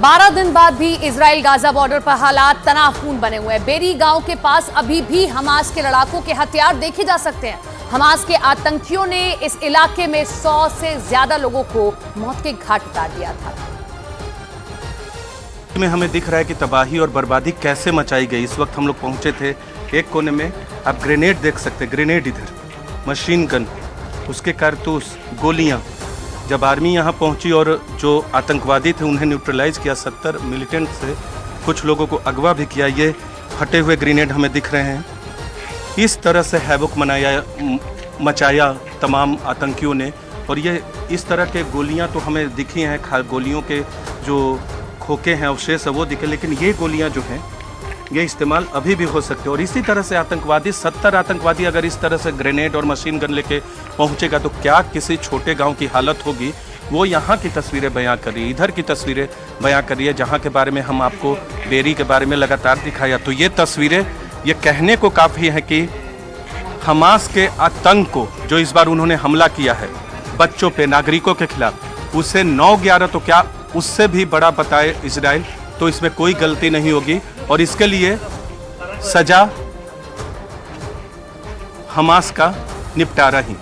12 दिन बाद भी इजराइल गाजा बॉर्डर पर हालात तनावपूर्ण बने हुए हैं। बेरी गांव के पास अभी भी हमास के लड़ाकों के हथियार देखे जा सकते हैं। हमास के आतंकियों ने इस इलाके में 100 से ज्यादा लोगों को मौत के घाट उतार दिया था। में हमें दिख रहा है कि तबाही और बर्बादी कैसे मचाई गई। इस वक्त हम लोग पहुंचे थे एक कोने में, आप ग्रेनेड देख सकते हैं, ग्रेनेड इधर, मशीन गन, उसके कारतूस, गोलियां। जब आर्मी यहां पहुंची और जो आतंकवादी थे उन्हें न्यूट्रलाइज किया, 70 मिलिटेंट से कुछ लोगों को अगवा भी किया। ये फटे हुए ग्रेनेड हमें दिख रहे हैं। इस तरह से हैवक मचाया तमाम आतंकियों ने। और ये इस तरह के गोलियां तो हमें दिखी हैं, गोलियों के जो खोखे हैं, अवशेष है वो दिखे, लेकिन ये गोलियां जो हैं ये इस्तेमाल अभी भी हो सकते हैं। और इसी तरह से आतंकवादी, 70 आतंकवादी अगर इस तरह से ग्रेनेड और मशीन गन लेके पहुंचेगा तो क्या किसी छोटे गांव की हालत होगी। वो यहाँ की तस्वीरें बयां कर रही है, इधर की तस्वीरें बयां कर रही है, जहाँ के बारे में हम आपको बेरी के बारे में लगातार दिखाया। तो ये तस्वीरें ये कहने को काफ़ी है कि हमास के आतंक को जो इस बार उन्होंने हमला किया है बच्चों पे, नागरिकों के खिलाफ, उसे 9/11 तो क्या उससे भी बड़ा बताए इजराइल, तो इसमें कोई गलती नहीं होगी। और इसके लिए सजा हमास का निपटारा ही।